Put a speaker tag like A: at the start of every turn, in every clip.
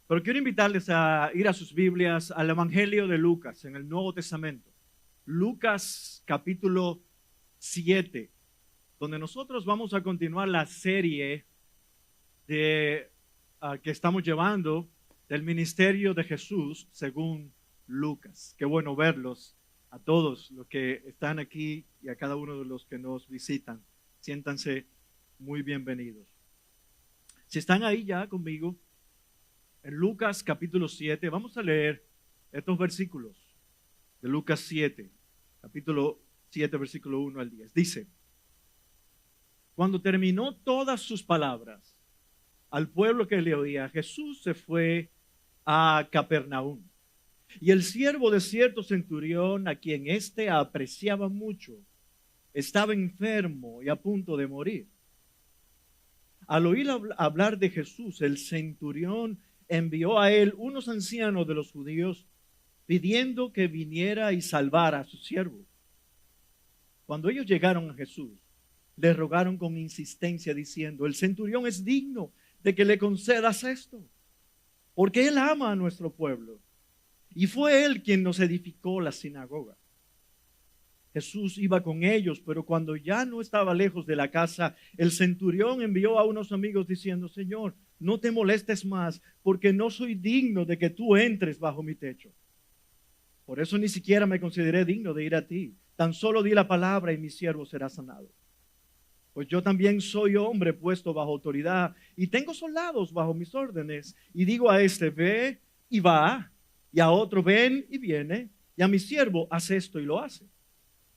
A: Pero quiero invitarles a ir a sus Biblias al Evangelio de Lucas en el Nuevo Testamento. Lucas capítulo 7, donde nosotros vamos a continuar la serie que estamos llevando del ministerio de Jesús según Lucas. Qué bueno verlos a todos los que están aquí y a cada uno de los que nos visitan. Siéntanse muy bienvenidos. Si están ahí ya conmigo, en Lucas capítulo 7, vamos a leer estos versículos de Lucas 7, capítulo 7, versículo 1 al 10. Dice: cuando terminó todas sus palabras al pueblo que le oía, Jesús se fue a Capernaum. Y el siervo de cierto centurión, a quien éste apreciaba mucho, estaba enfermo y a punto de morir. Al oír hablar de Jesús, el centurión envió a él unos ancianos de los judíos pidiendo que viniera y salvara a su siervo. Cuando ellos llegaron a Jesús, le rogaron con insistencia diciendo: el centurión es digno de que le concedas esto, porque él ama a nuestro pueblo y fue él quien nos edificó la sinagoga. Jesús iba con ellos, pero cuando ya no estaba lejos de la casa, el centurión envió a unos amigos diciendo: Señor, no te molestes más, porque no soy digno de que tú entres bajo mi techo. Por eso ni siquiera me consideré digno de ir a ti. Tan solo di la palabra y mi siervo será sanado. Pues yo también soy hombre puesto bajo autoridad y tengo soldados bajo mis órdenes. Y digo a este: ve y va, y a otro: ven y viene, y a mi siervo: haz esto y lo hace.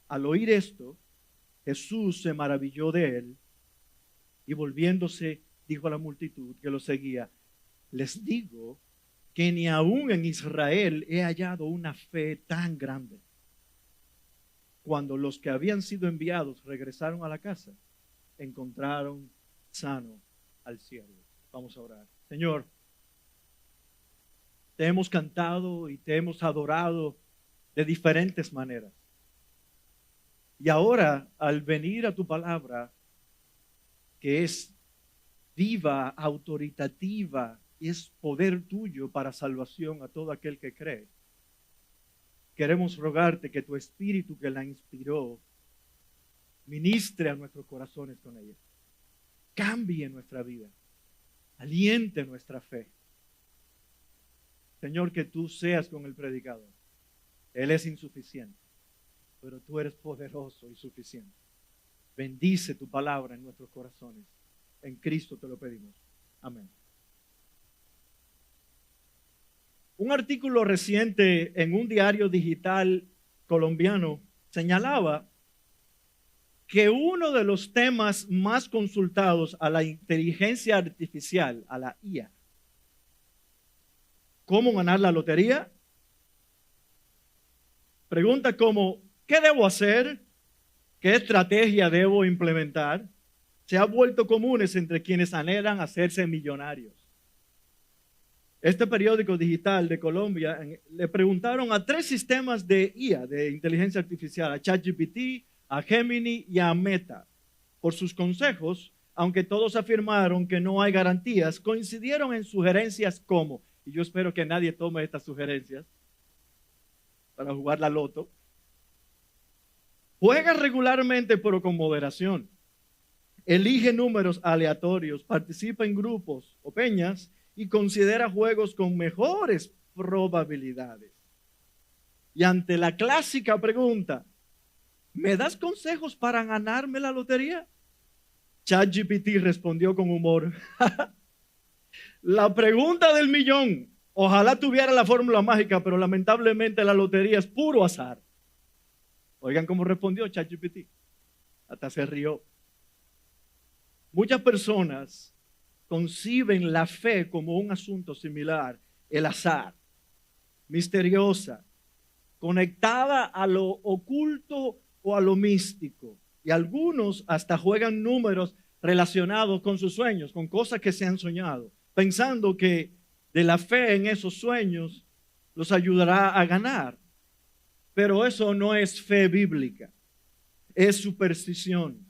A: Al oír esto, Jesús se maravilló de él y volviéndose dijo a la multitud que lo seguía: les digo que ni aún en Israel he hallado una fe tan grande. Cuando los que habían sido enviados regresaron a la casa, encontraron sano al siervo. Vamos a orar. Señor, te hemos cantado y te hemos adorado de diferentes maneras. Y ahora, al venir a tu palabra, que es viva, autoritativa, y es poder tuyo para salvación a todo aquel que cree, queremos rogarte que tu Espíritu que la inspiró ministre a nuestros corazones con ella. Cambie nuestra vida. Aliente nuestra fe. Señor, que tú seas con el predicador. Él es insuficiente, pero tú eres poderoso y suficiente. Bendice tu palabra en nuestros corazones. En Cristo te lo pedimos. Amén. Un artículo reciente en un diario digital colombiano señalaba que uno de los temas más consultados a la inteligencia artificial, a la IA, ¿cómo ganar la lotería? Pregunta como: ¿qué debo hacer? ¿Qué estrategia debo implementar? Se ha vuelto comunes entre quienes anhelan hacerse millonarios. Este periódico digital de Colombia le preguntaron a 3 sistemas de IA, de inteligencia artificial, a ChatGPT, a Gemini y a Meta, por sus consejos. Aunque todos afirmaron que no hay garantías, coincidieron en sugerencias como, y yo espero que nadie tome estas sugerencias para jugar la loto: juega regularmente pero con moderación, elige números aleatorios, participa en grupos o peñas y considera juegos con mejores probabilidades. Y ante la clásica pregunta: ¿me das consejos para ganarme la lotería?, ChatGPT respondió con humor: la pregunta del millón. Ojalá tuviera la fórmula mágica, pero lamentablemente la lotería es puro azar. Oigan cómo respondió ChatGPT. Hasta se rió. Muchas personas conciben la fe como un asunto similar, el azar, misteriosa, conectada a lo oculto o a lo místico. Y algunos hasta juegan números relacionados con sus sueños, con cosas que se han soñado, pensando que de la fe en esos sueños los ayudará a ganar. Pero eso no es fe bíblica, es superstición.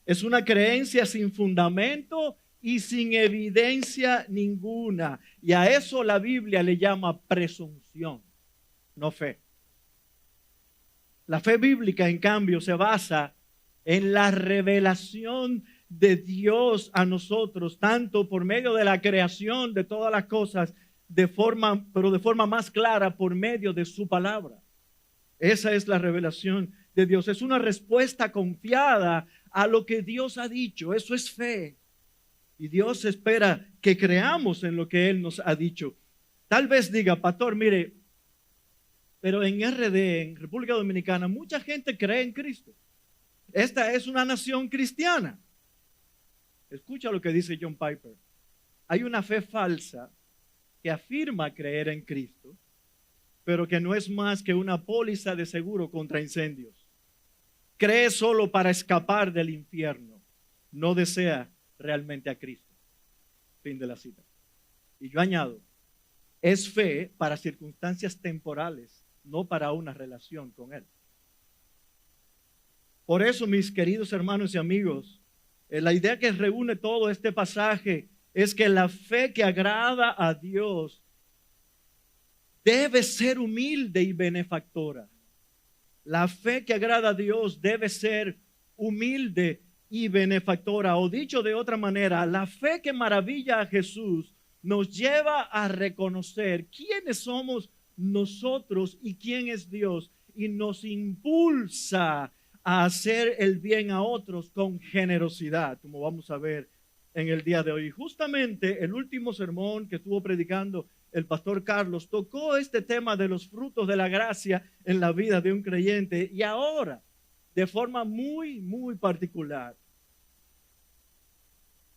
A: Es una creencia sin fundamento y sin evidencia ninguna. Y a eso la Biblia le llama presunción, no fe. La fe bíblica, en cambio, se basa en la revelación de Dios a nosotros, tanto por medio de la creación de todas las cosas, pero de forma más clara por medio de su palabra. Esa es la revelación de Dios. Es una respuesta confiada a lo que Dios ha dicho. Eso es fe. Y Dios espera que creamos en lo que Él nos ha dicho. Tal vez diga, pastor, mire, pero en RD, en República Dominicana, mucha gente cree en Cristo. Esta es una nación cristiana. Escucha lo que dice John Piper. Hay una fe falsa que afirma creer en Cristo, pero que no es más que una póliza de seguro contra incendios. Cree solo para escapar del infierno. No desea realmente a Cristo. Fin de la cita. Y yo añado, es fe para circunstancias temporales, no para una relación con Él. Por eso, mis queridos hermanos y amigos, la idea que reúne todo este pasaje es que la fe que agrada a Dios debe ser humilde y benefactora. La fe que agrada a Dios debe ser humilde y benefactora. O dicho de otra manera, la fe que maravilla a Jesús nos lleva a reconocer quiénes somos nosotros y quién es Dios, y nos impulsa a hacer el bien a otros con generosidad, como vamos a ver en el día de hoy. Justamente el último sermón que estuvo predicando el pastor Carlos tocó este tema de los frutos de la gracia en la vida de un creyente, y ahora, de forma muy, muy particular,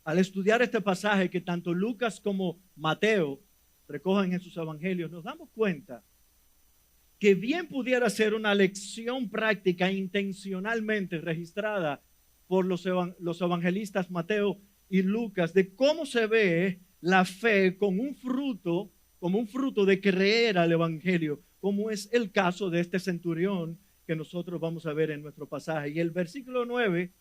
A: al estudiar este pasaje que tanto Lucas como Mateo recogen en sus evangelios, nos damos cuenta que bien pudiera ser una lección práctica intencionalmente registrada por los evangelistas Mateo y Lucas de cómo se ve la fe como un fruto de creer al evangelio, como es el caso de este centurión que nosotros vamos a ver en nuestro pasaje. Y el versículo 9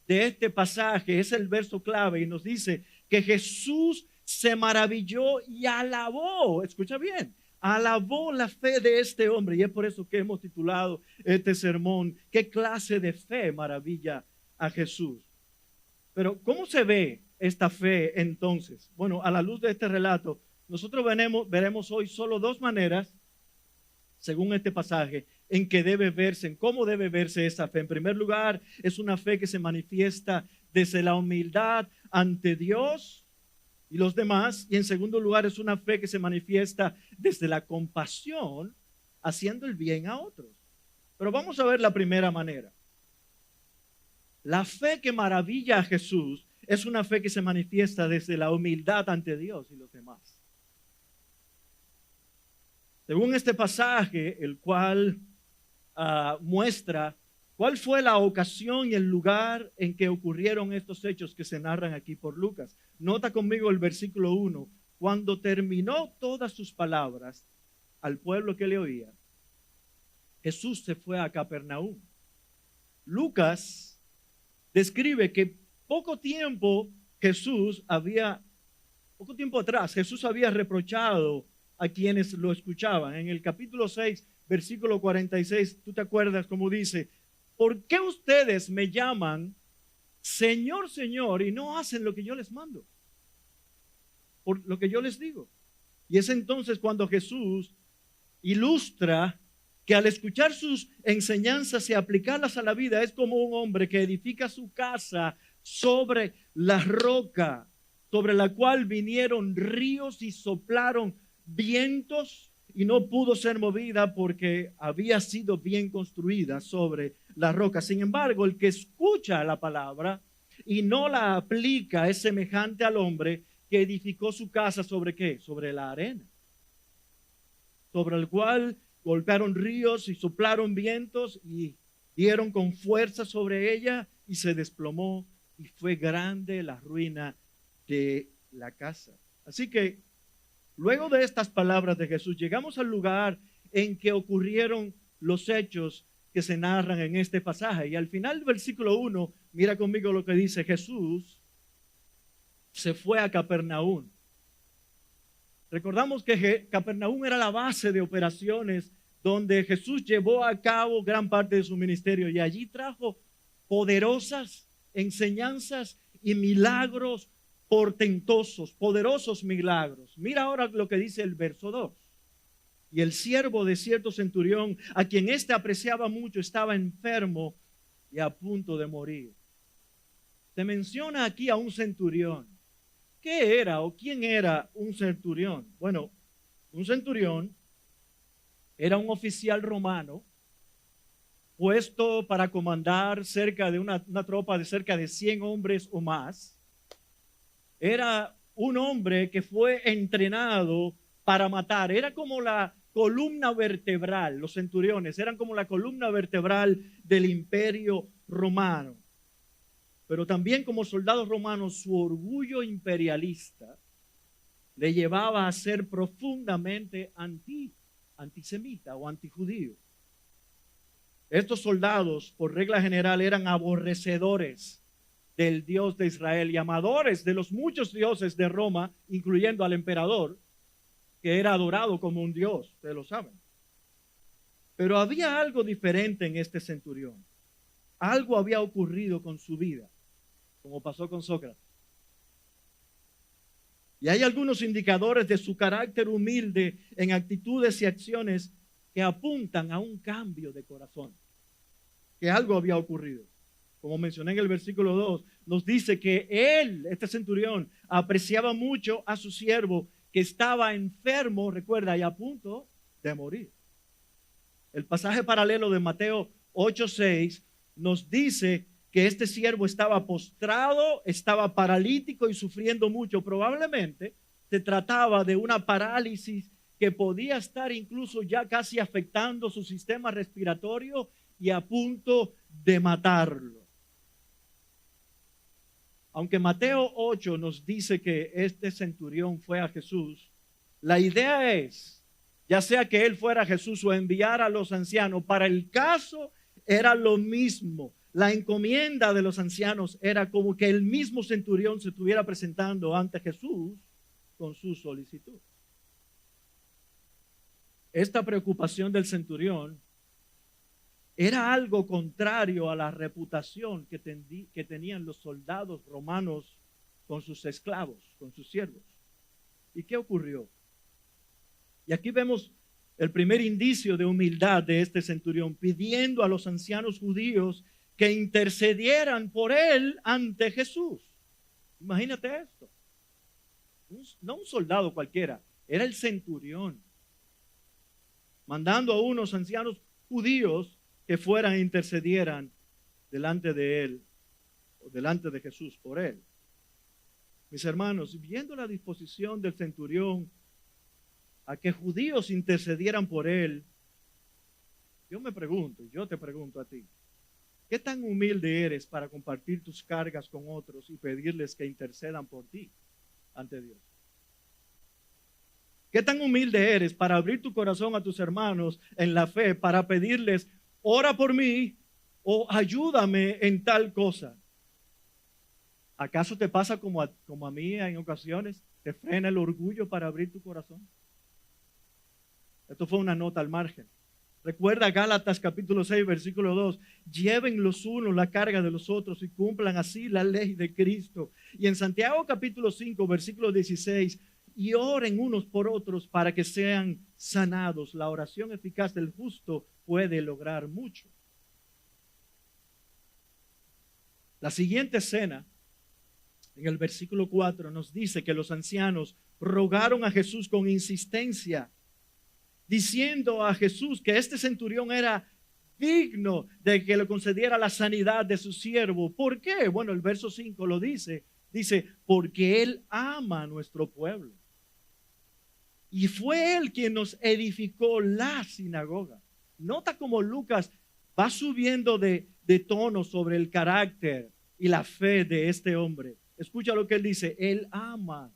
A: de este pasaje es el verso clave y nos dice que Jesús se maravilló y alabó, escucha bien, alabó la fe de este hombre. Y es por eso que hemos titulado este sermón, ¿qué clase de fe maravilla a Jesús? Pero ¿cómo se ve esta fe entonces? Bueno, a la luz de este relato, nosotros veremos hoy solo dos maneras, según este pasaje, en cómo debe verse esa fe. En primer lugar, es una fe que se manifiesta desde la humildad ante Dios y los demás. Y en segundo lugar, es una fe que se manifiesta desde la compasión, haciendo el bien a otros. Pero vamos a ver la primera manera. La fe que maravilla a Jesús es una fe que se manifiesta desde la humildad ante Dios y los demás. Según este pasaje, el cual muestra cuál fue la ocasión y el lugar en que ocurrieron estos hechos que se narran aquí por Lucas. Nota conmigo el versículo 1. Cuando terminó todas sus palabras al pueblo que le oía, Jesús se fue a Capernaum. Lucas describe que poco tiempo atrás, Jesús había reprochado a quienes lo escuchaban. En el capítulo 6, versículo 46, tú te acuerdas cómo dice, ¿por qué ustedes me llaman Señor, Señor, y no hacen lo que yo les mando? Por lo que yo les digo. Y es entonces cuando Jesús ilustra que al escuchar sus enseñanzas y aplicarlas a la vida, es como un hombre que edifica su casa sobre la roca, sobre la cual vinieron ríos y soplaron vientos, y no pudo ser movida porque había sido bien construida sobre la roca. Sin embargo, el que escucha la palabra y no la aplica es semejante al hombre que edificó su casa ¿sobre qué? Sobre la arena, sobre el cual golpearon ríos y soplaron vientos y dieron con fuerza sobre ella y se desplomó, y fue grande la ruina de la casa. Así que luego de estas palabras de Jesús, llegamos al lugar en que ocurrieron los hechos que se narran en este pasaje. Y al final del versículo 1, mira conmigo lo que dice Jesús. se fue a Capernaum. Recordamos que Capernaum era la base de operaciones donde Jesús llevó a cabo gran parte de su ministerio y allí trajo poderosas enseñanzas y milagros portentosos, poderosos milagros. Mira ahora lo que dice el verso 2. Y el siervo de cierto centurión, a quien éste apreciaba mucho, estaba enfermo y a punto de morir. Se menciona aquí a un centurión. ¿Qué era o quién era un centurión? Bueno, un centurión era un oficial romano puesto para comandar cerca de una tropa de cerca de 100 hombres o más. Era un hombre que fue entrenado para matar. Era como la columna vertebral, los centuriones eran como la columna vertebral del imperio romano. Pero también como soldados romanos, su orgullo imperialista le llevaba a ser profundamente antisemita o antijudío. Estos soldados, por regla general, eran aborrecedores del Dios de Israel y amadores de los muchos dioses de Roma, incluyendo al emperador, que era adorado como un dios, ustedes lo saben. Pero había algo diferente en este centurión. Algo había ocurrido con su vida, como pasó con Sócrates. Y hay algunos indicadores de su carácter humilde en actitudes y acciones que apuntan a un cambio de corazón, que algo había ocurrido. Como mencioné en el versículo 2, nos dice que él, este centurión, apreciaba mucho a su siervo que estaba enfermo, recuerda, y a punto de morir. El pasaje paralelo de Mateo 8:6 nos dice que este siervo estaba postrado, estaba paralítico y sufriendo mucho. Probablemente se trataba de una parálisis que podía estar incluso ya casi afectando su sistema respiratorio y a punto de matarlo. Aunque Mateo 8 nos dice que este centurión fue a Jesús, la idea es, ya sea que él fuera a Jesús o enviara a los ancianos, para el caso era lo mismo. La encomienda de los ancianos era como que el mismo centurión se estuviera presentando ante Jesús con su solicitud. Esta preocupación del centurión era algo contrario a la reputación que tenían los soldados romanos con sus esclavos, con sus siervos. ¿Y qué ocurrió? Y aquí vemos el primer indicio de humildad de este centurión, pidiendo a los ancianos judíos que intercedieran por él ante Jesús. Imagínate esto. No un soldado cualquiera, era el centurión, mandando a unos ancianos judíos que fueran e intercedieran delante de él, o delante de Jesús por él. Mis hermanos, viendo la disposición del centurión a que judíos intercedieran por él, yo me pregunto, yo te pregunto a ti, ¿qué tan humilde eres para compartir tus cargas con otros y pedirles que intercedan por ti ante Dios? ¿Qué tan humilde eres para abrir tu corazón a tus hermanos en la fe, para pedirles, ora por mí o ayúdame en tal cosa? ¿Acaso te pasa como a mí en ocasiones? ¿Te frena el orgullo para abrir tu corazón? Esto fue una nota al margen. Recuerda Gálatas capítulo 6, versículo 2. Lleven los unos la carga de los otros y cumplan así la ley de Cristo. Y en Santiago capítulo 5, versículo 16. Y oren unos por otros para que sean sanados. La oración eficaz del justo puede lograr mucho. La siguiente escena, en el versículo 4, nos dice que los ancianos rogaron a Jesús con insistencia, diciendo a Jesús que este centurión era digno de que le concediera la sanidad de su siervo. ¿Por qué? Bueno, el verso 5 lo dice. Dice, porque Él ama a nuestro pueblo. Y fue Él quien nos edificó la sinagoga. Nota cómo Lucas va subiendo de tono sobre el carácter y la fe de este hombre. Escucha lo que él dice, Él ama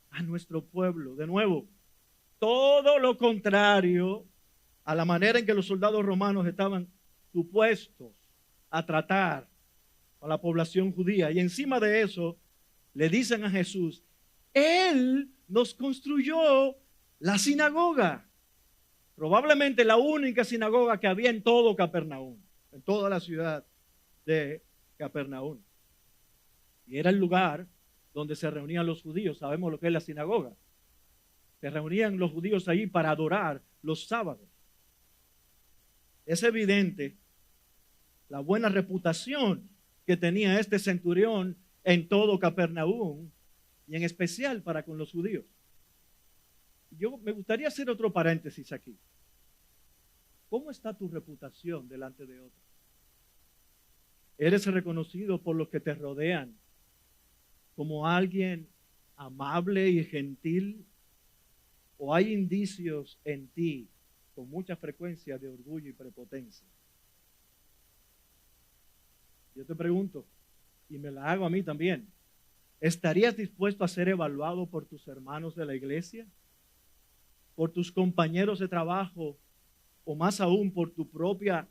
A: a nuestro pueblo. De nuevo, todo lo contrario a la manera en que los soldados romanos estaban supuestos a tratar a la población judía. Y encima de eso, le dicen a Jesús, Él nos construyó la sinagoga. Probablemente la única sinagoga que había en todo Capernaum, en toda la ciudad de Capernaum. Y era el lugar donde se reunían los judíos. Sabemos lo que es la sinagoga. Se reunían los judíos ahí para adorar los sábados. Es evidente la buena reputación que tenía este centurión en todo Capernaum y en especial para con los judíos. Yo me gustaría hacer otro paréntesis aquí. ¿Cómo está tu reputación delante de otros? ¿Eres reconocido por los que te rodean como alguien amable y gentil? ¿O hay indicios en ti con mucha frecuencia de orgullo y prepotencia? Yo te pregunto, y me la hago a mí también, ¿estarías dispuesto a ser evaluado por tus hermanos de la iglesia? ¿Por tus compañeros de trabajo? ¿O más aún por tu propia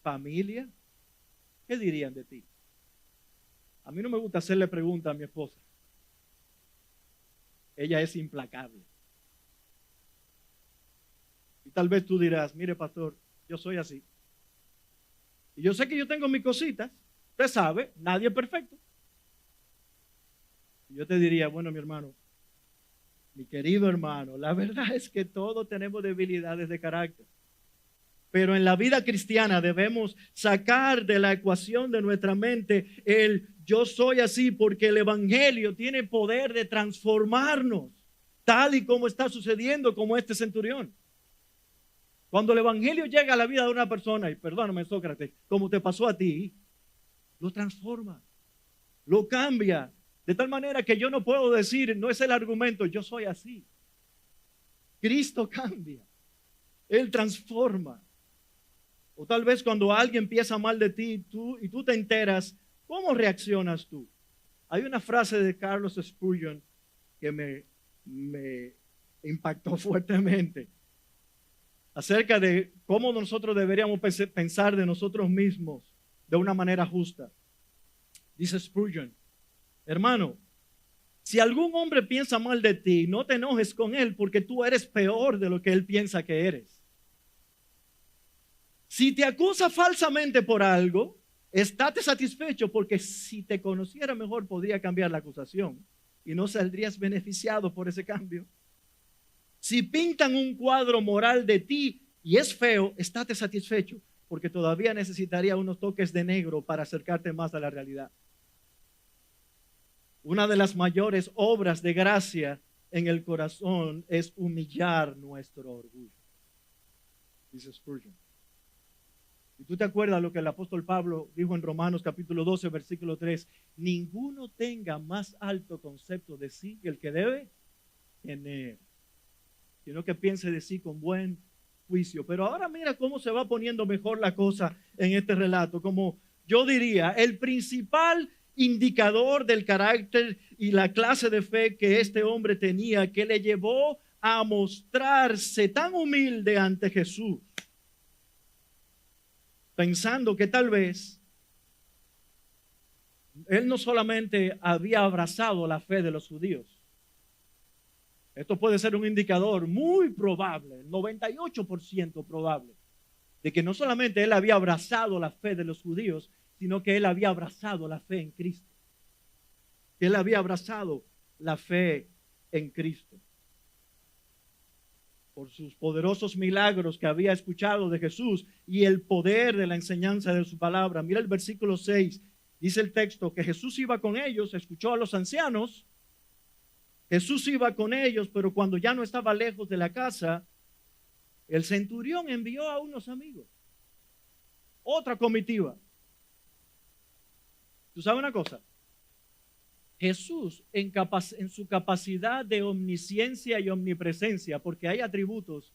A: familia? ¿Qué dirían de ti? A mí no me gusta hacerle preguntas a mi esposa. Ella es implacable. Y tal vez tú dirás, mire pastor, yo soy así. Y yo sé que yo tengo mis cositas. Usted sabe, nadie es perfecto. Y yo te diría, bueno, mi hermano, mi querido hermano, la verdad es que todos tenemos debilidades de carácter. Pero en la vida cristiana debemos sacar de la ecuación de nuestra mente el yo soy así, porque el evangelio tiene poder de transformarnos, tal y como está sucediendo como este centurión. Cuando el evangelio llega a la vida de una persona, y perdóname Sócrates, como te pasó a ti, lo transforma, lo cambia, de tal manera que yo no puedo decir, no es el argumento, yo soy así. Cristo cambia, Él transforma. O tal vez cuando alguien piensa mal de ti y tú te enteras, ¿cómo reaccionas tú? Hay una frase de Carlos Spurgeon que me impactó fuertemente acerca de cómo nosotros deberíamos pensar de nosotros mismos de una manera justa. Dice Spurgeon, hermano, si algún hombre piensa mal de ti, no te enojes con él porque tú eres peor de lo que él piensa que eres. Si te acusa falsamente por algo, estate satisfecho porque si te conociera mejor podría cambiar la acusación y no saldrías beneficiado por ese cambio. Si pintan un cuadro moral de ti y es feo, estate satisfecho porque todavía necesitaría unos toques de negro para acercarte más a la realidad. Una de las mayores obras de gracia en el corazón es humillar nuestro orgullo, dice Spurgeon. Y tú te acuerdas lo que el apóstol Pablo dijo en Romanos capítulo 12, versículo 3. Ninguno tenga más alto concepto de sí que el que debe tener, sino que piense de sí con buen juicio. Pero ahora mira cómo se va poniendo mejor la cosa en este relato. Como yo diría, el principal indicador del carácter y la clase de fe que este hombre tenía, que le llevó a mostrarse tan humilde ante Jesús, pensando que tal vez él no solamente había abrazado la fe de los judíos. Esto puede ser un indicador muy probable, 98% probable, de que no solamente él había abrazado la fe de los judíos, sino que él había abrazado la fe en Cristo. Que él había abrazado la fe en Cristo. Por sus poderosos milagros que había escuchado de Jesús y el poder de la enseñanza de su palabra. Mira el versículo 6, dice el texto que Jesús iba con ellos, escuchó a los ancianos, Jesús iba con ellos, pero cuando ya no estaba lejos de la casa, el centurión envió a unos amigos, otra comitiva. ¿Tú sabes una cosa? Jesús en su capacidad de omnisciencia y omnipresencia, porque hay atributos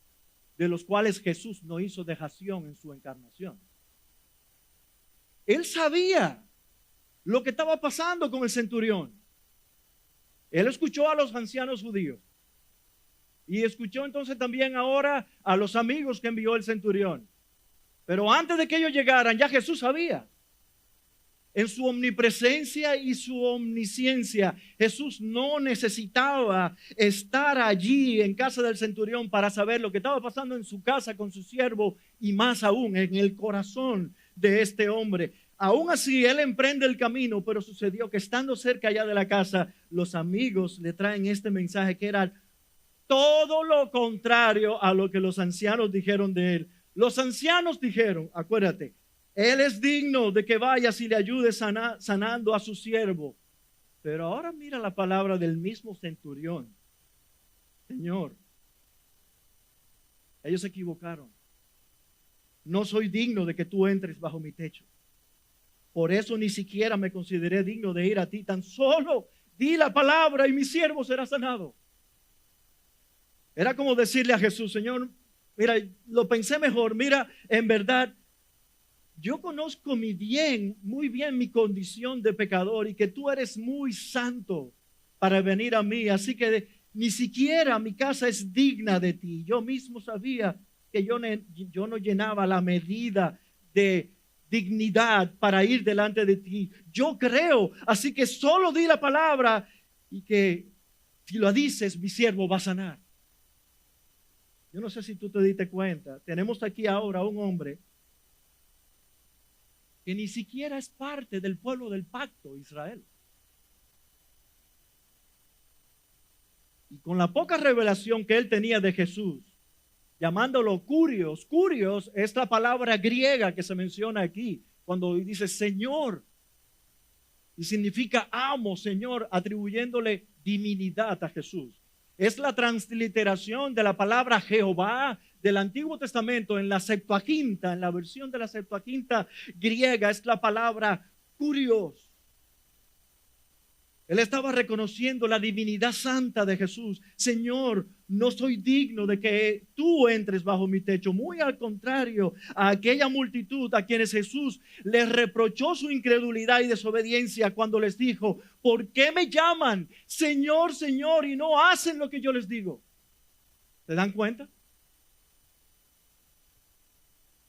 A: de los cuales Jesús no hizo dejación en su encarnación. Él sabía lo que estaba pasando con el centurión. Él escuchó a los ancianos judíos y escuchó entonces también ahora a los amigos que envió el centurión. Pero antes de que ellos llegaran, ya Jesús sabía. En su omnipresencia y su omnisciencia, Jesús no necesitaba estar allí en casa del centurión para saber lo que estaba pasando en su casa con su siervo y más aún en el corazón de este hombre. Aún así, él emprende el camino, pero sucedió que estando cerca allá de la casa, los amigos le traen este mensaje que era todo lo contrario a lo que los ancianos dijeron de él. Los ancianos dijeron, acuérdate, él es digno de que vayas y le ayudes sanando a su siervo. Pero ahora mira la palabra del mismo centurión. Señor, ellos se equivocaron. No soy digno de que tú entres bajo mi techo. Por eso ni siquiera me consideré digno de ir a ti. Tan solo di la palabra y mi siervo será sanado. Era como decirle a Jesús, Señor, mira, lo pensé mejor. Mira, en verdad, yo conozco muy bien mi condición de pecador y que tú eres muy santo para venir a mí. Así que ni siquiera mi casa es digna de ti. Yo mismo sabía que yo no llenaba la medida de dignidad para ir delante de ti. Yo creo, así que solo di la palabra y que si lo dices, mi siervo va a sanar. Yo no sé si tú te diste cuenta. Tenemos aquí ahora un hombre que ni siquiera es parte del pueblo del pacto Israel. Y con la poca revelación que él tenía de Jesús, llamándolo curios. Curios es la palabra griega que se menciona aquí, cuando dice Señor. Y significa amo, Señor, atribuyéndole divinidad a Jesús. Es la transliteración de la palabra Jehová del Antiguo Testamento en la Septuaginta, en la versión de la Septuaginta griega, es la palabra kurios. Él estaba reconociendo la divinidad santa de Jesús. Señor, no soy digno de que tú entres bajo mi techo. Muy al contrario, a aquella multitud a quienes Jesús les reprochó su incredulidad y desobediencia cuando les dijo, ¿por qué me llaman Señor, Señor y no hacen lo que yo les digo? ¿Se dan cuenta?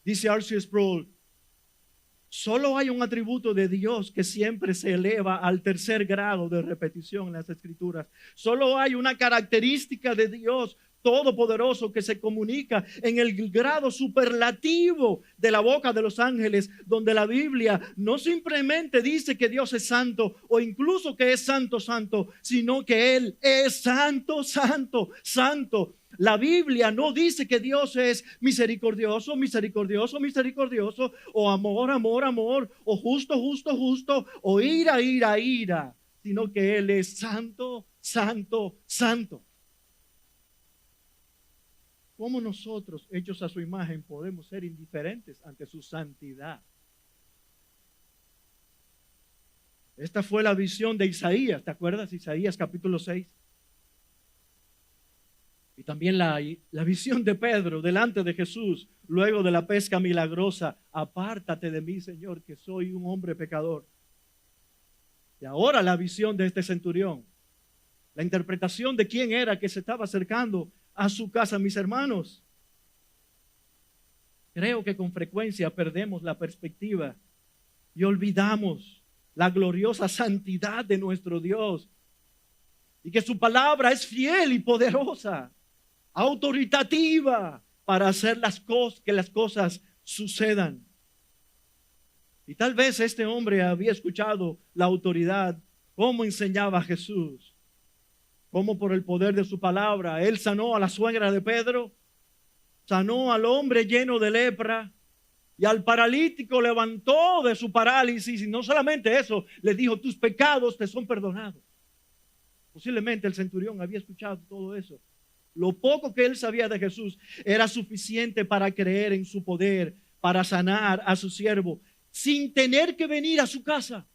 A: Dice R.C. Sproul, solo hay un atributo de Dios que siempre se eleva al tercer grado de repetición en las Escrituras. Solo hay una característica de Dios todopoderoso que se comunica en el grado superlativo de la boca de los ángeles, donde la Biblia no simplemente dice que Dios es santo o incluso que es santo, santo, sino que Él es santo, santo, santo. La Biblia no dice que Dios es misericordioso, misericordioso, misericordioso, o amor, amor, amor, o justo, justo, justo, o ira, ira, ira, sino que Él es santo, santo, santo. ¿Cómo nosotros, hechos a su imagen, podemos ser indiferentes ante su santidad? Esta fue la visión de Isaías, ¿te acuerdas? Isaías capítulo 6. Y también la visión de Pedro delante de Jesús, luego de la pesca milagrosa. Apártate de mí, Señor, que soy un hombre pecador. Y ahora la visión de este centurión, la interpretación de quién era que se estaba acercando a su casa. Mis hermanos, creo que con frecuencia perdemos la perspectiva y olvidamos la gloriosa santidad de nuestro Dios y que su palabra es fiel y poderosa, autoritativa para hacer que las cosas sucedan. Y tal vez este hombre había escuchado la autoridad, cómo enseñaba Jesús, cómo por el poder de su palabra él sanó a la suegra de Pedro, sanó al hombre lleno de lepra y al paralítico levantó de su parálisis. Y no solamente eso, le dijo, tus pecados te son perdonados. Posiblemente el centurión había escuchado todo eso. Lo poco que él sabía de Jesús era suficiente para creer en su poder, para sanar a su siervo, sin tener que venir a su casa.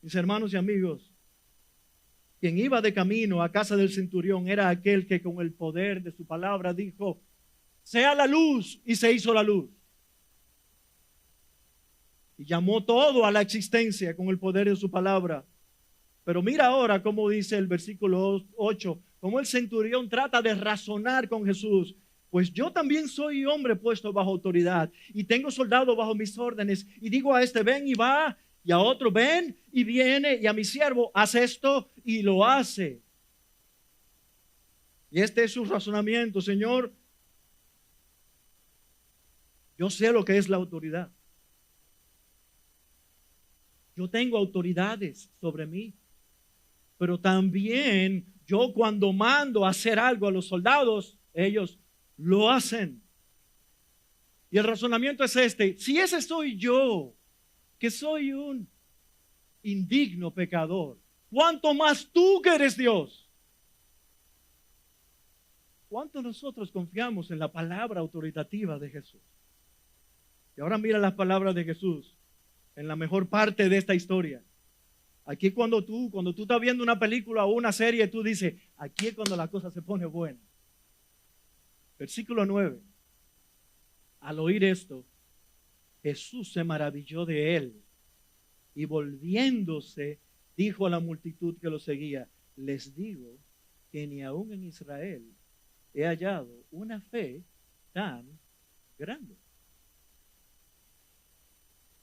A: Mis hermanos y amigos, quien iba de camino a casa del centurión era aquel que con el poder de su palabra dijo, sea la luz, y se hizo la luz. Y llamó todo a la existencia con el poder de su palabra. Pero mira ahora cómo dice el versículo 8, cómo el centurión trata de razonar con Jesús. pues yo también soy hombre puesto bajo autoridad y tengo soldados bajo mis órdenes y digo a este ven y va y a otro ven y viene y a mi siervo haz esto y lo hace. Y este es su razonamiento: Señor, yo sé lo que es la autoridad. Yo tengo autoridades sobre mí, pero también yo cuando mando a hacer algo a los soldados, ellos lo hacen. Y el razonamiento es este: si ese soy yo, que soy un indigno pecador, ¿cuánto más tú que eres Dios? ¿Cuánto nosotros confiamos en la palabra autoritativa de Jesús? Y ahora mira las palabras de Jesús en la mejor parte de esta historia. Aquí cuando tú estás viendo una película o una serie, tú dices, aquí es cuando la cosa se pone buena. Versículo 9. Al oír esto, Jesús se maravilló de él y volviéndose dijo a la multitud que lo seguía, les digo que ni aún en Israel he hallado una fe tan grande.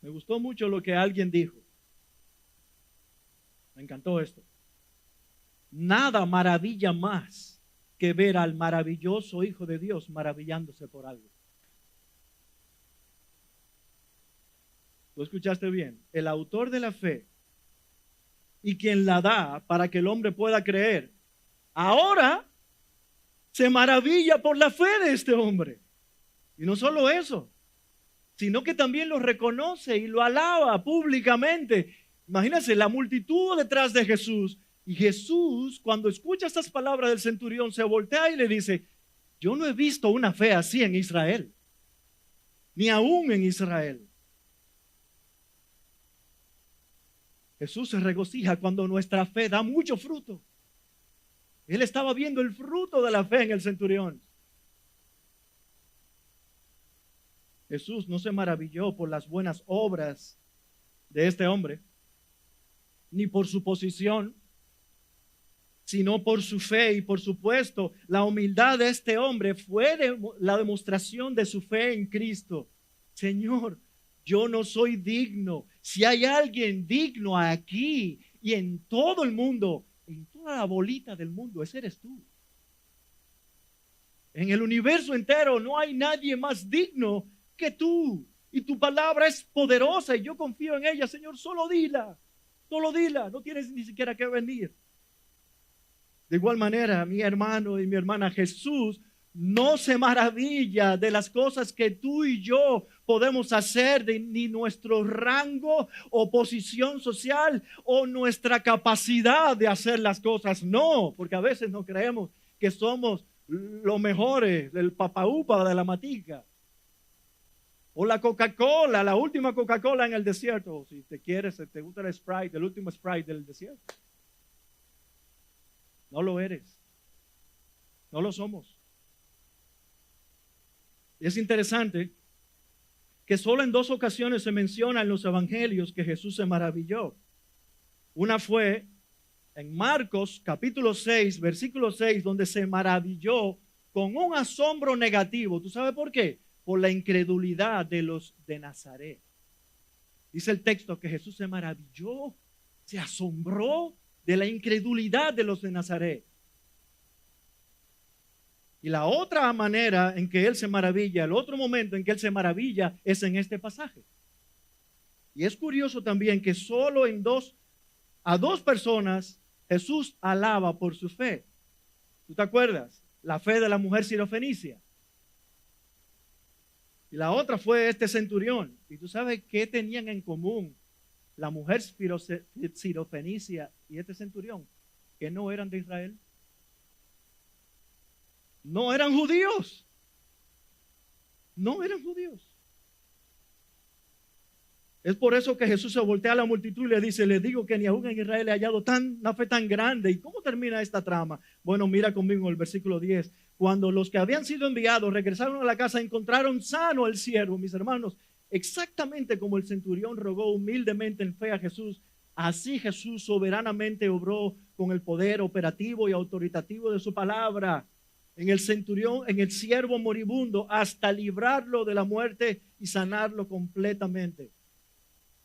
A: Me gustó mucho lo que alguien dijo. Me encantó esto. Nada maravilla más que ver al maravilloso Hijo de Dios maravillándose por algo. ¿Lo escuchaste bien? El autor de la fe y quien la da para que el hombre pueda creer, ahora se maravilla por la fe de este hombre. Y no solo eso, sino que también lo reconoce y lo alaba públicamente. Imagínense la multitud detrás de Jesús. Y Jesús, cuando escucha estas palabras del centurión, se voltea y le dice, yo no he visto una fe así en Israel, ni aún en Israel. Jesús se regocija cuando nuestra fe da mucho fruto. Él estaba viendo el fruto de la fe en el centurión. Jesús no se maravilló por las buenas obras de este hombre, ni por su posición, sino por su fe. Y por supuesto, la humildad de este hombre fue la demostración de su fe en Cristo. Señor, yo no soy digno. Si hay alguien digno aquí y en todo el mundo, en toda la bolita del mundo, ese eres tú. En el universo entero no hay nadie más digno que tú. Y tu palabra es poderosa y yo confío en ella. Señor, solo dila. Solo dila. No tienes ni siquiera que venir. De igual manera, mi hermano y mi hermana, Jesús no se maravilla de las cosas que tú y yo podemos hacer, ni nuestro rango o posición social o nuestra capacidad de hacer las cosas. No, porque a veces no creemos que somos los mejores, el papaupa de la matica. O la Coca-Cola, la última Coca-Cola en el desierto. Si te quieres, te gusta el Sprite, el último Sprite del desierto. No lo eres. No lo somos. Y es interesante que solo en 2 ocasiones se menciona en los evangelios que Jesús se maravilló. Una fue en Marcos capítulo 6, versículo 6, donde se maravilló con un asombro negativo. ¿Tú sabes por qué? Por la incredulidad de los de Nazaret. Dice el texto que Jesús se maravilló, se asombró de la incredulidad de los de Nazaret. Y la otra manera en que Él se maravilla, el otro momento en que Él se maravilla es en este pasaje. Y es curioso también que solo a dos personas Jesús alaba por su fe. ¿Tú te acuerdas? La fe de la mujer sirofenicia. Y la otra fue este centurión. ¿Y tú sabes qué tenían en común la mujer sirofenicia y este centurión? Que no eran de Israel. No eran judíos. No eran judíos. Es por eso que Jesús se voltea a la multitud y le dice, les digo que ni aún en Israel he hallado una fe tan grande. ¿Y cómo termina esta trama? Bueno, mira conmigo el versículo 10. Cuando los que habían sido enviados regresaron a la casa, encontraron sano al siervo, mis hermanos. Exactamente como el centurión rogó humildemente en fe a Jesús, así Jesús soberanamente obró con el poder operativo y autoritativo de su palabra. en el centurión, en el siervo moribundo, hasta librarlo de la muerte y sanarlo completamente.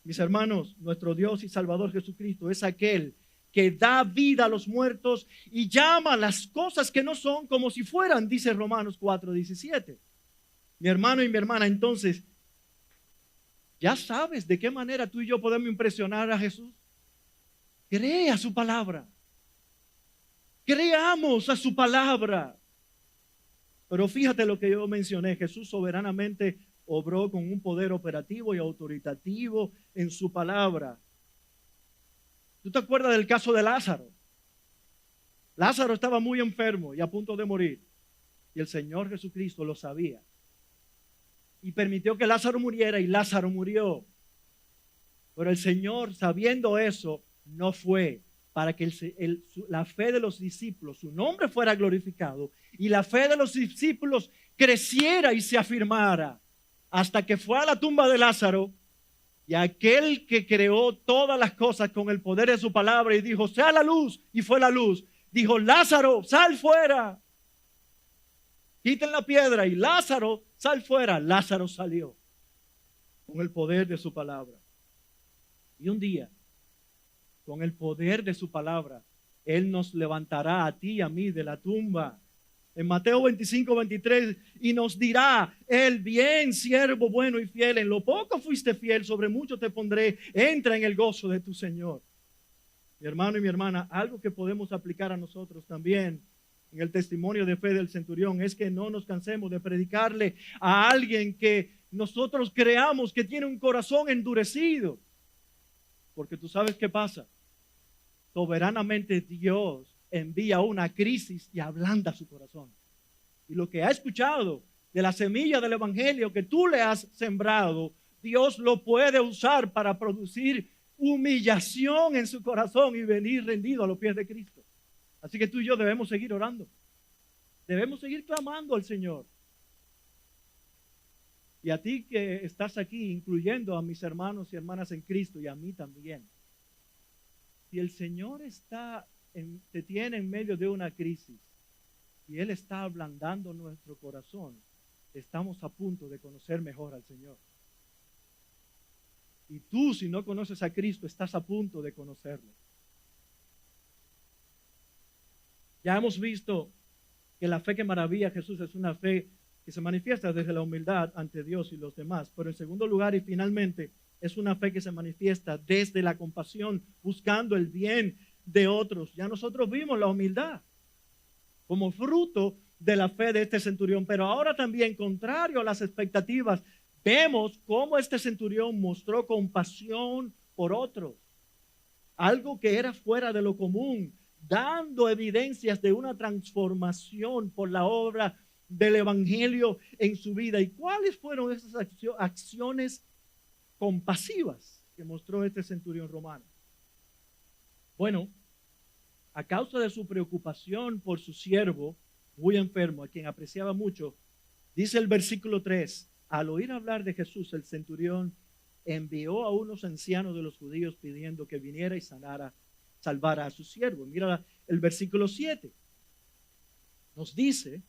A: Mis hermanos, nuestro Dios y Salvador Jesucristo es aquel que da vida a los muertos y llama las cosas que no son como si fueran, dice Romanos 4:17. Mi hermano y mi hermana, entonces, ya sabes de qué manera tú y yo podemos impresionar a Jesús. Crea su palabra. Creamos a su palabra. Pero fíjate lo que yo mencioné. Jesús soberanamente obró con un poder operativo y autoritativo en su palabra. ¿Tú te acuerdas del caso de Lázaro? Lázaro estaba muy enfermo y a punto de morir. Y el Señor Jesucristo lo sabía. Y permitió que Lázaro muriera y Lázaro murió. Pero el Señor, sabiendo eso, no fue para que la fe de los discípulos, su nombre fuera glorificado y la fe de los discípulos creciera y se afirmara hasta que fue a la tumba de Lázaro y aquel que creó todas las cosas con el poder de su palabra y dijo, sea la luz, y fue la luz, dijo, Lázaro, sal fuera, quiten la piedra, y Lázaro, sal fuera. Lázaro salió con el poder de su palabra. Y un día, con el poder de su palabra, Él nos levantará a ti y a mí de la tumba. En Mateo 25:23, y nos dirá, Él, bien, siervo bueno y fiel, en lo poco fuiste fiel, sobre mucho te pondré, entra en el gozo de tu Señor. Mi hermano y mi hermana, algo que podemos aplicar a nosotros también en el testimonio de fe del centurión es que no nos cansemos de predicarle a alguien que nosotros creamos que tiene un corazón endurecido. Porque tú sabes qué pasa. Soberanamente Dios envía una crisis y ablanda su corazón. Y lo que ha escuchado de la semilla del evangelio que tú le has sembrado, Dios lo puede usar para producir humillación en su corazón y venir rendido a los pies de Cristo. Así que tú y yo debemos seguir orando. Debemos seguir clamando al Señor. Y a ti que estás aquí, incluyendo a mis hermanos y hermanas en Cristo y a mí también. Si el Señor te tiene en medio de una crisis y Él está ablandando nuestro corazón, estamos a punto de conocer mejor al Señor. Y tú, si no conoces a Cristo, estás a punto de conocerlo. Ya hemos visto que la fe que maravilla a Jesús es una fe que se manifiesta desde la humildad ante Dios y los demás. Pero en segundo lugar y finalmente, es una fe que se manifiesta desde la compasión, buscando el bien de otros. Ya nosotros vimos la humildad como fruto de la fe de este centurión, pero ahora también, contrario a las expectativas, vemos cómo este centurión mostró compasión por otros, algo que era fuera de lo común, dando evidencias de una transformación por la obra del evangelio en su vida. ¿Y cuáles fueron esas acciones compasivas que mostró este centurión romano? Bueno, a causa de su preocupación por su siervo muy enfermo, a quien apreciaba mucho, dice el versículo 3, al oír hablar de Jesús, el centurión envió a unos ancianos de los judíos pidiendo que viniera y salvara a su siervo. Mira el versículo 7. Nos dice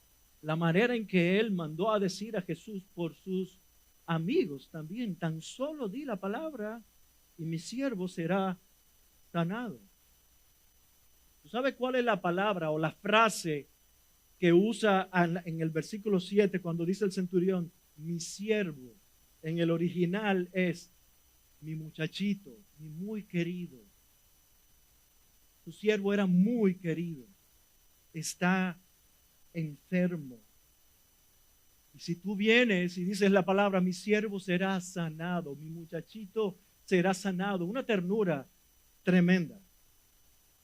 A: la manera en que él mandó a decir a Jesús por sus amigos también. Tan solo di la palabra y mi siervo será sanado. ¿Tú sabes cuál es la palabra o la frase que usa en el versículo 7 cuando dice el centurión, mi siervo? En el original es mi muchachito, mi muy querido. Su siervo era muy querido. Está enfermo. Y si tú vienes y dices la palabra, mi siervo será sanado, mi muchachito será sanado, una ternura tremenda,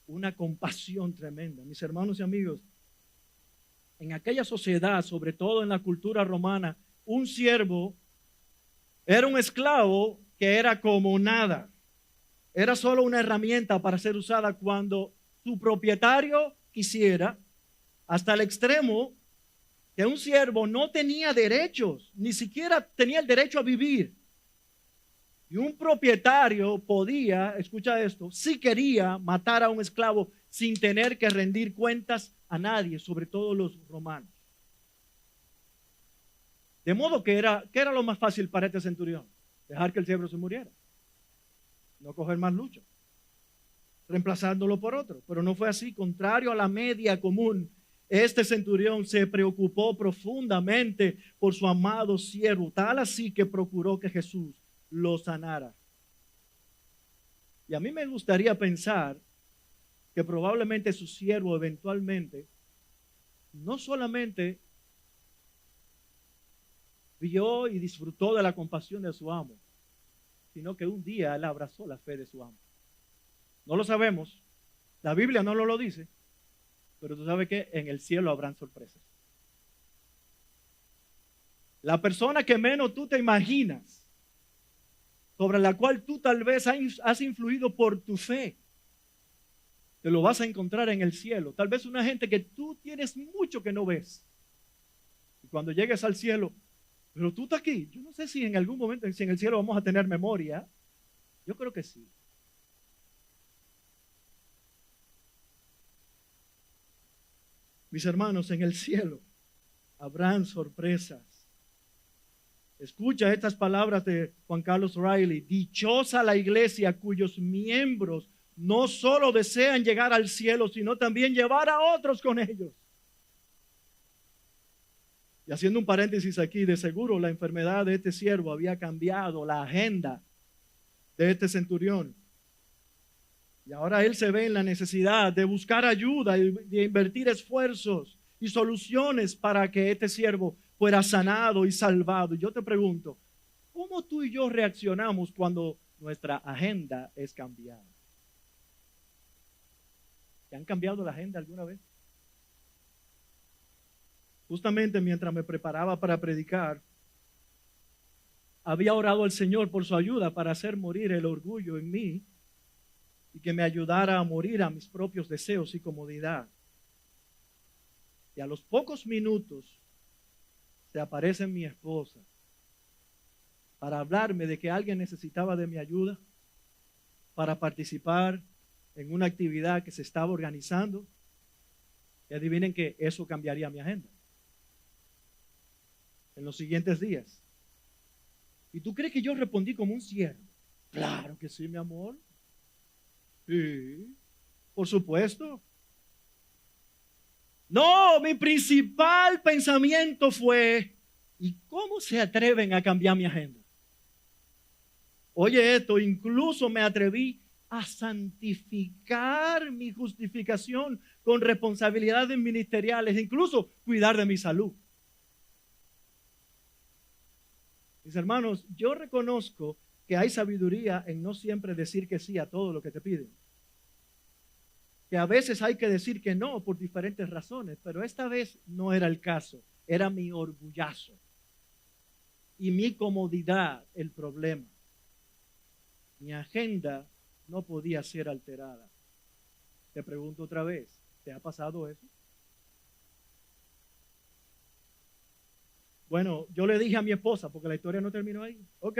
A: una compasión tremenda. Mis hermanos y amigos, en aquella sociedad, sobre todo en la cultura romana, un siervo era un esclavo que era como nada. Era solo una herramienta para ser usada cuando su propietario quisiera, hasta el extremo que un siervo no tenía derechos, ni siquiera tenía el derecho a vivir. Y un propietario podía, escucha esto, si quería matar a un esclavo sin tener que rendir cuentas a nadie, sobre todo los romanos. De modo que ¿qué era lo más fácil para este centurión? Dejar que el siervo se muriera. No coger más lucha, reemplazándolo por otro. Pero no fue así. Contrario a la media común, este centurión se preocupó profundamente por su amado siervo, tal así que procuró que Jesús lo sanara. Y a mí me gustaría pensar que probablemente su siervo eventualmente no solamente vio y disfrutó de la compasión de su amo, sino que un día él abrazó la fe de su amo. No lo sabemos, la Biblia no lo dice, pero tú sabes que en el cielo habrán sorpresas. La persona que menos tú te imaginas, sobre la cual tú tal vez has influido por tu fe, te lo vas a encontrar en el cielo. Tal vez una gente que tú tienes mucho que no ves. Y cuando llegues al cielo, pero tú estás aquí. Yo no sé si en algún momento, si en el cielo vamos a tener memoria. Yo creo que sí. Mis hermanos, en el cielo habrán sorpresas. Escucha estas palabras de Juan Carlos Riley. Dichosa la iglesia cuyos miembros no solo desean llegar al cielo, sino también llevar a otros con ellos. Y haciendo un paréntesis aquí, de seguro la enfermedad de este siervo había cambiado la agenda de este centurión. Y ahora él se ve en la necesidad de buscar ayuda y de invertir esfuerzos y soluciones para que este siervo fuera sanado y salvado. Y yo te pregunto, ¿cómo tú y yo reaccionamos cuando nuestra agenda es cambiada? ¿Te han cambiado la agenda alguna vez? Justamente mientras me preparaba para predicar, había orado al Señor por su ayuda para hacer morir el orgullo en mí y que me ayudara a morir a mis propios deseos y comodidad. Y a los pocos minutos se aparece mi esposa para hablarme de que alguien necesitaba de mi ayuda para participar en una actividad que se estaba organizando. Y adivinen que eso cambiaría mi agenda en los siguientes días. ¿Y tú crees que yo respondí como un siervo? Claro que sí, mi amor. Sí, por supuesto. No, mi principal pensamiento fue, ¿y cómo se atreven a cambiar mi agenda? Oye esto, incluso me atreví a santificar mi justificación con responsabilidades ministeriales, incluso cuidar de mi salud. Mis hermanos, yo reconozco que hay sabiduría en no siempre decir que sí a todo lo que te piden. Que a veces hay que decir que no por diferentes razones, pero esta vez no era el caso, era mi orgullazo y mi comodidad el problema. Mi agenda no podía ser alterada. Te pregunto otra vez, ¿te ha pasado eso? Bueno, yo le dije a mi esposa, porque la historia no terminó ahí. Ok,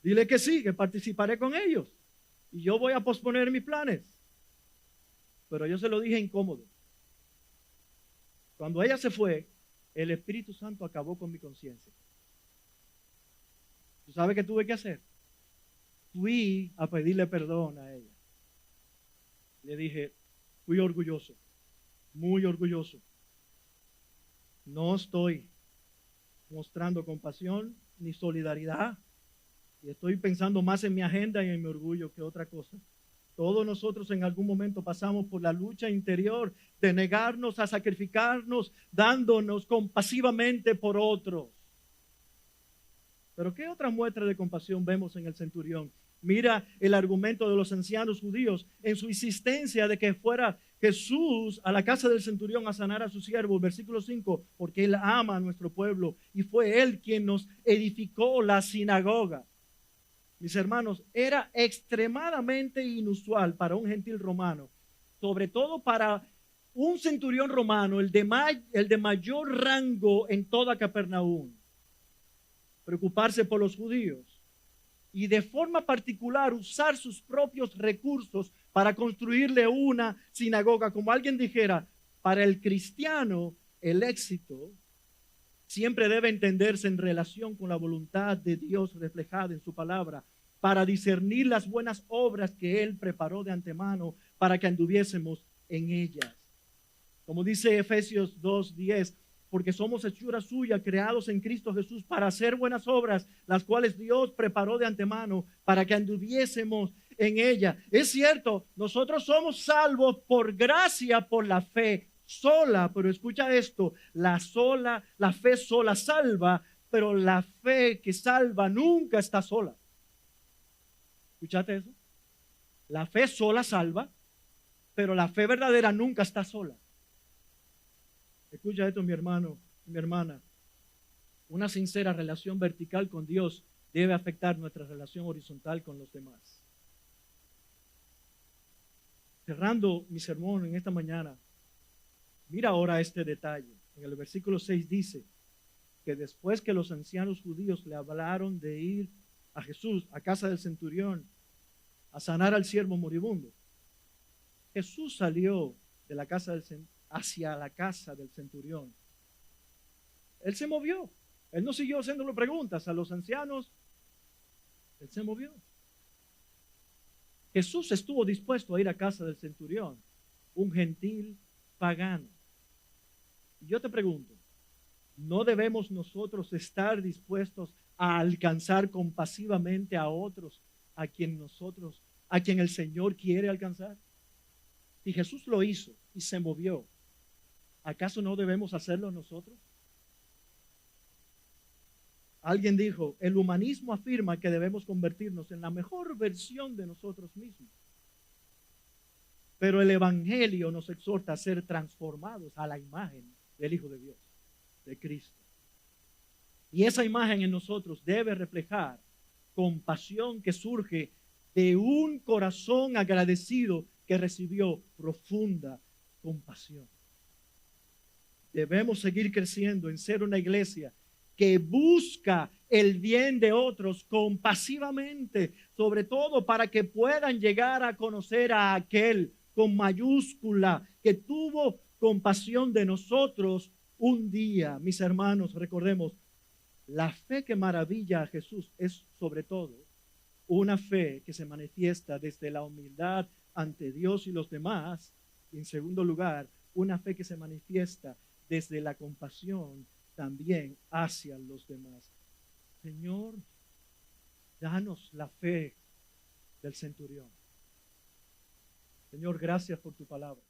A: dile que sí, que participaré con ellos. Y yo voy a posponer mis planes. Pero yo se lo dije incómodo. Cuando ella se fue, el Espíritu Santo acabó con mi conciencia. ¿Tú sabes qué tuve que hacer? Fui a pedirle perdón a ella. Le dije, fui orgulloso, muy orgulloso. No estoy mostrando compasión ni solidaridad. Y estoy pensando más en mi agenda y en mi orgullo que otra cosa. Todos nosotros en algún momento pasamos por la lucha interior de negarnos a sacrificarnos, dándonos compasivamente por otros. Pero ¿qué otra muestra de compasión vemos en el centurión? Mira el argumento de los ancianos judíos en su insistencia de que fuera Jesús a la casa del centurión a sanar a su siervo. Versículo 5, porque Él ama a nuestro pueblo y fue Él quien nos edificó la sinagoga. Mis hermanos, era extremadamente inusual para un gentil romano, sobre todo para un centurión romano, el de mayor rango en toda Capernaum, preocuparse por los judíos y de forma particular usar sus propios recursos para construirle una sinagoga. Como alguien dijera, para el cristiano el éxito siempre debe entenderse en relación con la voluntad de Dios reflejada en su palabra, para discernir las buenas obras que Él preparó de antemano para que anduviésemos en ellas. Como dice Efesios 2:10, porque somos hechura suya, creados en Cristo Jesús para hacer buenas obras, las cuales Dios preparó de antemano para que anduviésemos en ella. Es cierto, nosotros somos salvos por gracia, por la fe sola, pero escucha esto, la fe sola salva, pero la fe que salva nunca está sola. ¿Escuchaste eso? La fe sola salva, pero la fe verdadera nunca está sola. Escucha esto, mi hermano y mi hermana. Una sincera relación vertical con Dios debe afectar nuestra relación horizontal con los demás. Cerrando mi sermón en esta mañana, mira ahora este detalle. En el versículo 6 dice que después que los ancianos judíos le hablaron de ir a Jesús, a casa del centurión, a sanar al siervo moribundo, Jesús salió de la casa hacia la casa del centurión. Él se movió. Él no siguió haciéndole preguntas a los ancianos. Él se movió. Jesús estuvo dispuesto a ir a casa del centurión, un gentil pagano. Y yo te pregunto, ¿no debemos nosotros estar dispuestos a alcanzar compasivamente a otros a quien el Señor quiere alcanzar? Y Jesús lo hizo y se movió. ¿Acaso no debemos hacerlo nosotros? Alguien dijo, el humanismo afirma que debemos convertirnos en la mejor versión de nosotros mismos. Pero el Evangelio nos exhorta a ser transformados a la imagen del Hijo de Dios, de Cristo. Y esa imagen en nosotros debe reflejar compasión que surge de un corazón agradecido que recibió profunda compasión. Debemos seguir creciendo en ser una iglesia que busca el bien de otros compasivamente, sobre todo para que puedan llegar a conocer a aquel con mayúscula que tuvo compasión de nosotros un día. Mis hermanos, recordemos, la fe que maravilla a Jesús es sobre todo una fe que se manifiesta desde la humildad ante Dios y los demás. Y en segundo lugar, una fe que se manifiesta desde la compasión también hacia los demás. Señor, danos la fe del centurión. Señor, gracias por tu palabra.